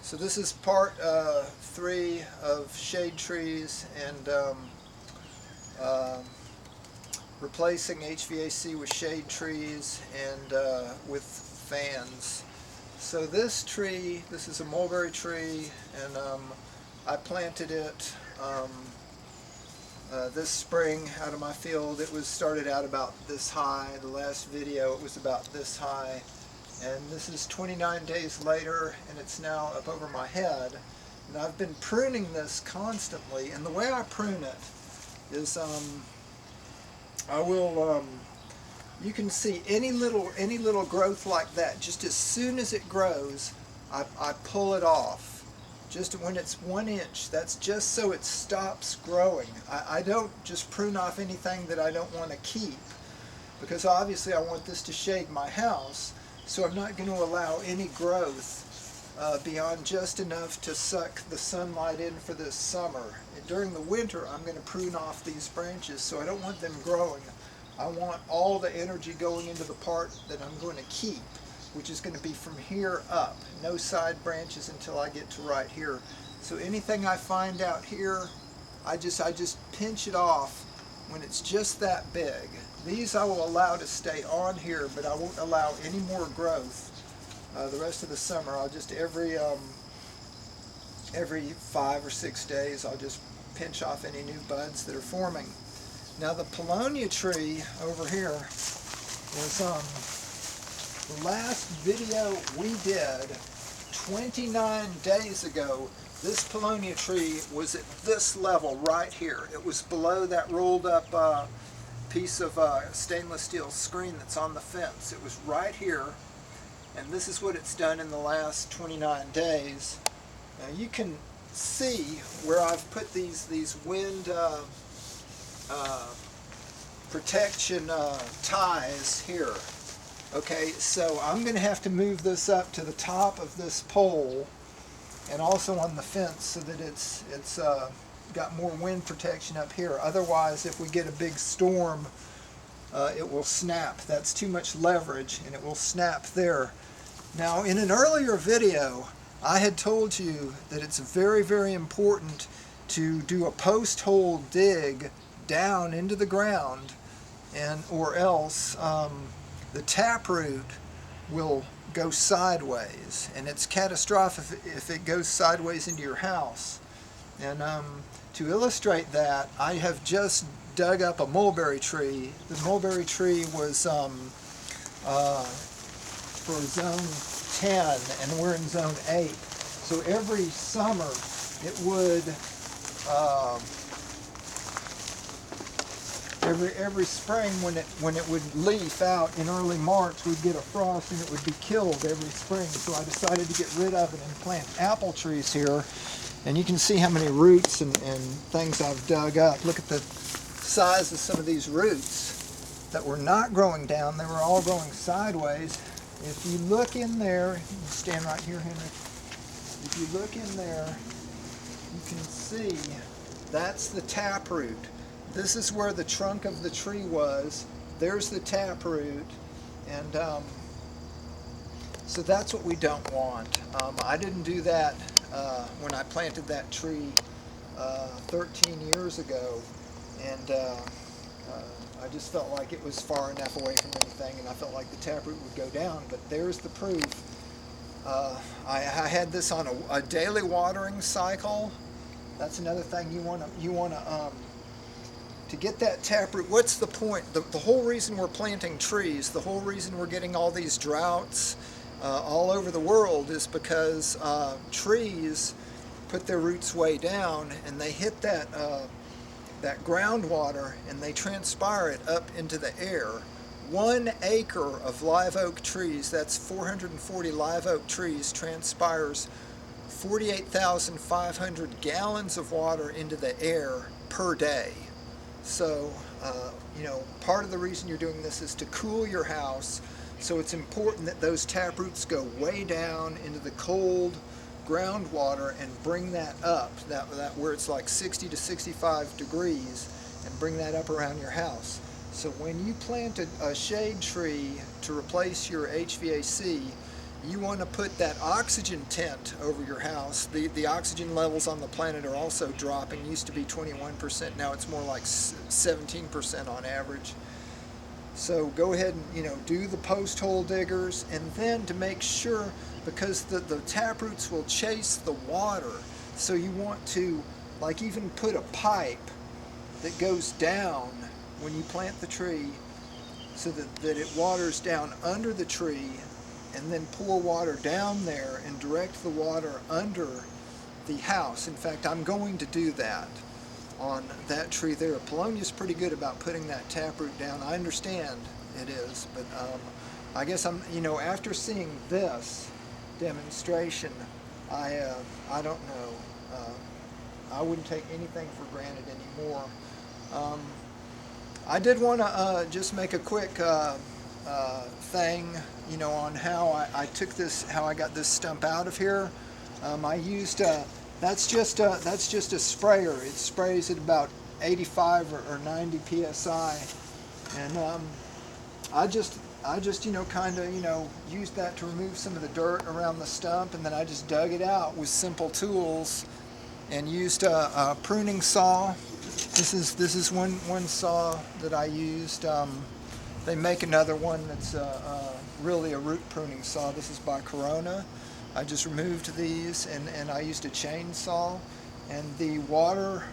So this is part 3 of shade trees and replacing HVAC with shade trees and with fans. So this tree, this is a mulberry tree, and I planted it this spring out of my field. It was started out about this high. The last video it was about this high. And this is 29 days later, and it's now up over my head. And I've been pruning this constantly, and the way I prune it is I will you can see any little growth like that. Just as soon as it grows, I pull it off. Just when it's 1 inch, that's just so it stops growing. I don't just prune off anything that I don't want to keep, because obviously I want this to shade my house. So I'm not going to allow any growth beyond just enough to suck the sunlight in for this summer. And during the winter, I'm going to prune off these branches, so I don't want them growing. I want all the energy going into the part that I'm going to keep, which is going to be from here up. No side branches until I get to right here. So anything I find out here, I just pinch it off when it's just that big. These I will allow to stay on here, but I won't allow any more growth the rest of the summer. I'll just every 5 or 6 days I'll just pinch off any new buds that are forming. Now the Paulownia tree over here was the last video we did 29 days ago. This Paulownia tree was at this level right here. It was below that rolled up piece of stainless steel screen that's on the fence. It was right here, and this is what it's done in the last 29 days. Now you can see where I've put these wind protection ties here. Okay, so I'm going to have to move this up to the top of this pole and also on the fence so that it's got more wind protection up here. Otherwise, if we get a big storm, it will snap. That's too much leverage, and it will snap there. Now, in an earlier video, I had told you that it's very, very important to do a post hole dig down into the ground, or else the taproot will go sideways, and it's catastrophic if it goes sideways into your house. And to illustrate that, I have just dug up a mulberry tree. The mulberry tree was for zone 10, and we're in zone 8. So every summer it would, every spring when it would leaf out in early March, we'd get a frost and it would be killed every spring. So I decided to get rid of it and plant apple trees here. And you can see how many roots and things I've dug up. Look at the size of some of these roots that were not growing down. They were all growing sideways. If you look in there, you stand right here, Henry. If you look in there, you can see that's the taproot. This is where the trunk of the tree was. There's the taproot. And so that's what we don't want. I didn't do that when I planted that tree 13 years ago, and I just felt like it was far enough away from anything, and I felt like the taproot would go down. But there's the proof. I had this on a daily watering cycle. That's another thing you want to get that taproot. What's the point? The whole reason we're planting trees, the whole reason we're getting all these droughts all over the world is because trees put their roots way down, and they hit that groundwater, and they transpire it up into the air. 1 acre of live oak trees, that's 440 live oak trees, transpires 48,500 gallons of water into the air per day. So, you know, part of the reason you're doing this is to cool your house. So it's important that those taproots go way down into the cold groundwater and bring that up, that where it's like 60 to 65 degrees, and bring that up around your house. So when you plant a shade tree to replace your HVAC, you want to put that oxygen tent over your house. The oxygen levels on the planet are also dropping. It used to be 21%, now it's more like 17% on average. So go ahead and do the post hole diggers, and then to make sure, because the taproots will chase the water, so you want to like even put a pipe that goes down when you plant the tree, so that it waters down under the tree, and then pour water down there and direct the water under the house. In fact, I'm going to do that on that tree there. Paulownia is pretty good about putting that taproot down. I understand it is, but I guess after seeing this demonstration, I don't know. I wouldn't take anything for granted anymore. I did want to just make a quick thing, on how I took this, how I got this stump out of here. I used that's just a sprayer. It sprays at about 85 or 90 psi, and I just kind of used that to remove some of the dirt around the stump, and then I just dug it out with simple tools and used a pruning saw. This is one saw that I used. They make another one that's really a root pruning saw. This is by Corona. I just removed these, and I used a chainsaw, and the water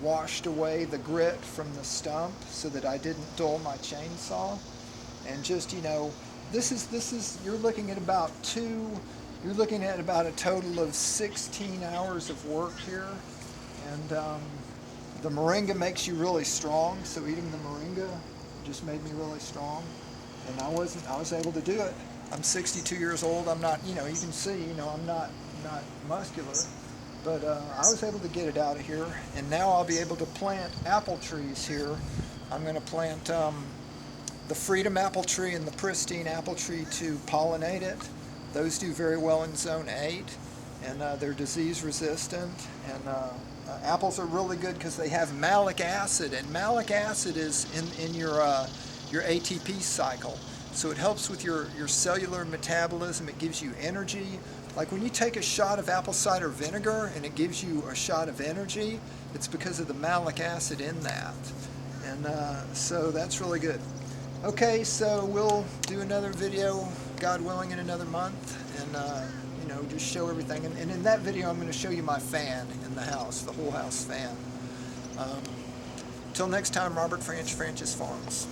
washed away the grit from the stump so that I didn't dull my chainsaw. And just this is you're looking at about a total of 16 hours of work here, and the moringa makes you really strong, so eating the moringa just made me really strong, and I was able to do it. I'm 62 years old. I'm not, you can see, I'm not muscular, but I was able to get it out of here, and now I'll be able to plant apple trees here. I'm going to plant the Freedom apple tree and the Pristine apple tree to pollinate it. Those do very well in zone 8, and they're disease resistant, and apples are really good because they have malic acid, and malic acid is in your ATP cycle. So it helps with your cellular metabolism. It gives you energy. Like when you take a shot of apple cider vinegar and it gives you a shot of energy, it's because of the malic acid in that. And so that's really good. Okay, so we'll do another video, God willing, in another month, and just show everything. And in that video, I'm going to show you my fan in the house, the whole house fan. Till next time, Robert Francis Farms.